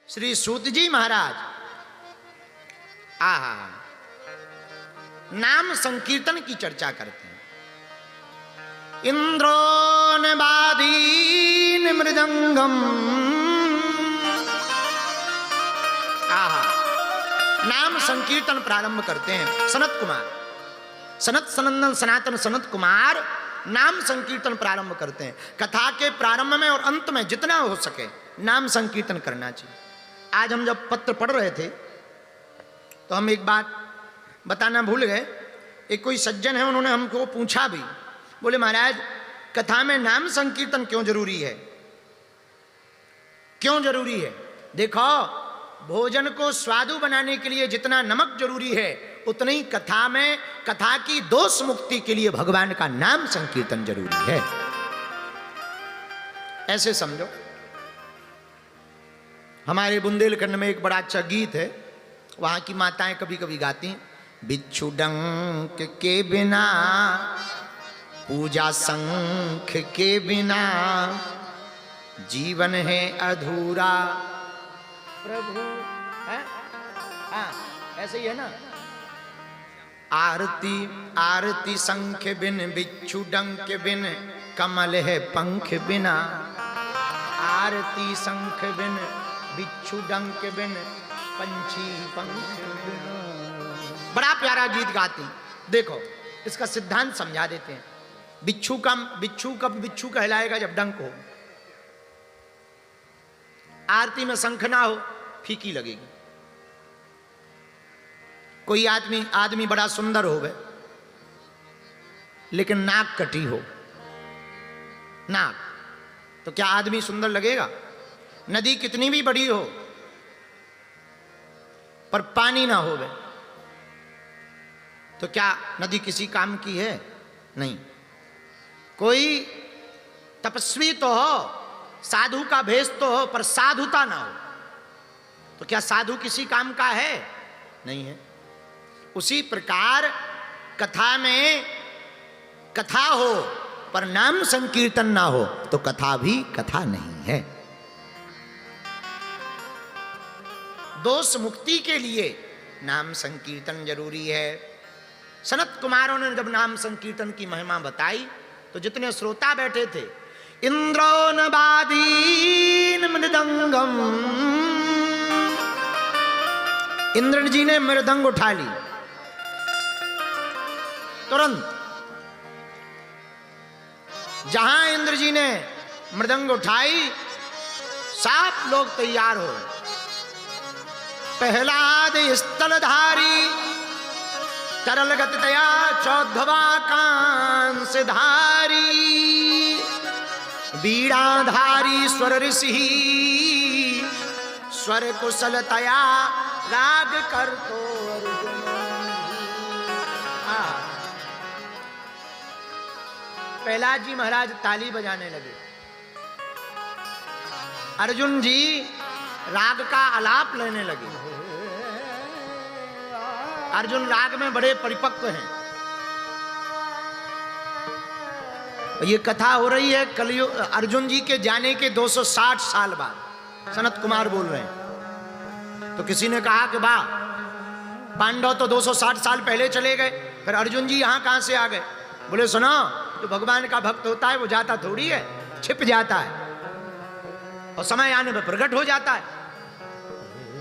श्री सूत जी महाराज आहा नाम संकीर्तन की चर्चा करते हैं। इंद्रो नवादीन मृदंगम, आहा नाम संकीर्तन प्रारंभ करते हैं। सनत कुमार, सनत सनंदन सनातन सनत कुमार नाम संकीर्तन प्रारंभ करते हैं। कथा के प्रारंभ में और अंत में जितना हो सके नाम संकीर्तन करना चाहिए। आज हम जब पत्र पढ़ रहे थे तो हम एक बात बताना भूल गए। एक कोई सज्जन है, उन्होंने हमको पूछा भी, बोले महाराज कथा में नाम संकीर्तन क्यों जरूरी है? क्यों जरूरी है? देखो भोजन को स्वादु बनाने के लिए जितना नमक जरूरी है उतनी ही कथा में, कथा की दोष मुक्ति के लिए भगवान का नाम संकीर्तन जरूरी है। ऐसे समझो। हमारे बुंदेलखंड में एक बड़ा अच्छा गीत है, वहां की माताएं कभी कभी गाती हैं, बिच्छू डंक के बिना पूजा शंख के बिना जीवन है अधूरा प्रभु है? हाँ ऐसे ही है ना। आरती आरती शंख बिन बिच्छू डंक बिन कमल है पंख बिना। आरती शंख बिन बिच्छू डंक बिन पंछी पंख बिन। बड़ा प्यारा गीत गाती। देखो इसका सिद्धांत समझा देते हैं। बिच्छू कब बिच्छू कहलाएगा? जब डंक हो। आरती में शंख ना हो फीकी लगेगी। कोई आदमी बड़ा सुंदर हो गए लेकिन नाक कटी हो, नाक, तो क्या आदमी सुंदर लगेगा? नदी कितनी भी बड़ी हो पर पानी ना हो तो क्या नदी किसी काम की है? नहीं। कोई तपस्वी तो हो, साधु का भेष तो हो, पर साधुता ना हो तो क्या साधु किसी काम का है? नहीं है। उसी प्रकार कथा में कथा हो पर नाम संकीर्तन ना हो तो कथा भी कथा नहीं है। दोष मुक्ति के लिए नाम संकीर्तन जरूरी है। सनत कुमारों ने जब नाम संकीर्तन की महिमा बताई तो जितने श्रोता बैठे थे, इंद्रो नवादीन मृदंगम, इंद्र जी ने मृदंग उठा ली तुरंत। जहां इंद्र जी ने मृदंग उठाई सात लोग तैयार हो। प्रहलाद स्थलधारी तरल गतितया चौद्धवा कांसधारी बीड़ाधारी स्वर ऋषि स्वर कुशलतया राग कर तो अर्जुन। प्रहलाद जी महाराज ताली बजाने लगे। अर्जुन जी राग का आलाप लेने लगे। अर्जुन राग में बड़े परिपक्व हैं। ये कथा हो रही है कलयुग, अर्जुन जी के जाने के 260 साल बाद। सनत कुमार बोल रहे हैं। तो किसी ने कहा कि वाह, पांडव तो 260 साल पहले चले गए, फिर अर्जुन जी यहां कहां से आ गए? बोले सुनो, जो भगवान का भक्त होता है वो जाता थोड़ी है, छिप जाता है और समय आने पर प्रकट हो जाता है।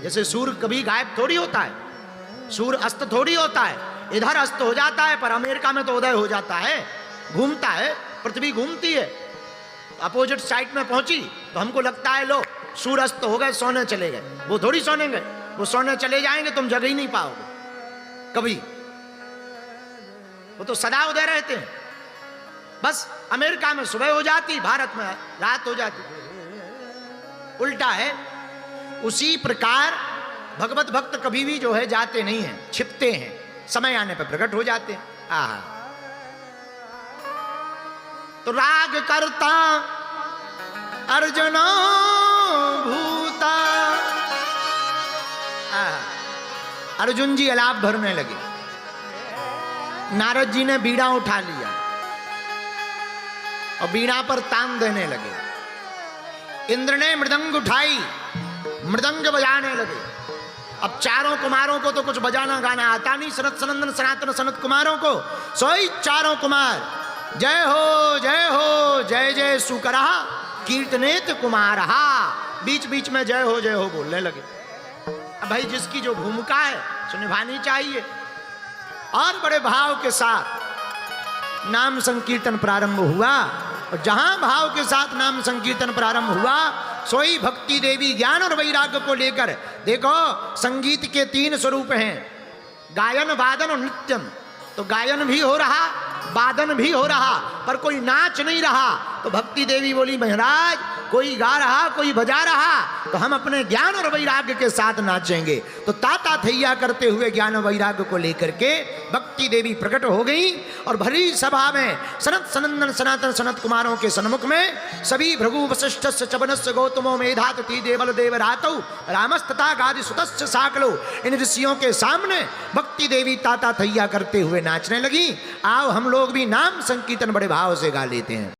जैसे सूर्य कभी गायब थोड़ी होता है, सूर्य अस्त थोड़ी होता है। इधर अस्त हो जाता है पर अमेरिका में तो उदय हो जाता है, घूमता है, पृथ्वी घूमती है। अपोजिट साइड में पहुंची तो हमको लगता है लो सूर्य अस्त हो गए, सोने चले गए। वो थोड़ी सोने गए, वो सोने चले जाएंगे, तुम जग ही नहीं पाओगे कभी। वो तो सदा उदय रहते हैं। बस अमेरिका में सुबह हो जाती, भारत में रात हो जाती, उल्टा है। उसी प्रकार भगवत भक्त कभी भी जो है जाते नहीं हैं, छिपते हैं, समय आने पर प्रकट हो जाते हैं। आहा, तो राग करता अर्जुन भूता। अर्जुन जी अलाप भरने लगे। नारद जी ने बीड़ा उठा लिया और बीड़ा पर तान देने लगे। इंद्र ने मृदंग उठाई, मृदंग बजाने लगे। अब चारों कुमारों को तो कुछ बजाना गाना आता नहीं, सनत सनंदन सनातन सनत कुमारों को। सोई चारों कुमार जय हो जय हो जय जय सुकरा कीर्तनेत कुमार, बीच बीच में जय हो बोलने लगे। अब भाई जिसकी जो भूमिका है सो निभानी चाहिए। और बड़े भाव के साथ नाम संकीर्तन प्रारंभ हुआ, और जहां भाव के साथ नाम संकीर्तन प्रारंभ हुआ, सोई भक्ति देवी ज्ञान और वैराग्य को लेकर, देखो संगीत के 3 स्वरूप हैं, गायन वादन और नृत्यम। तो गायन भी हो रहा, वादन भी हो रहा, पर कोई नाच नहीं रहा। तो भक्ति देवी बोली महाराज कोई गा रहा कोई बजा रहा, तो हम अपने ज्ञान और वैराग्य के साथ नाचेंगे। तो ताता थैया करते हुए ज्ञान और वैराग्य को लेकर के भक्ति देवी प्रकट हो गई, और भरी सभा में सनत सनंदन सनातन सनत कुमारों के सन्मुख में सभी भृगु वशिष्ठ चवनस्य गौतमो मेधातिथि देवल देवरातौ रामस्तथा गादि सुतस्य साकलो, इन ऋषियों के सामने भक्ति देवी ताता थैया करते हुए नाचने लगी। आओ हम लोग भी नाम संकीर्तन बड़े भाव से गा लेते हैं।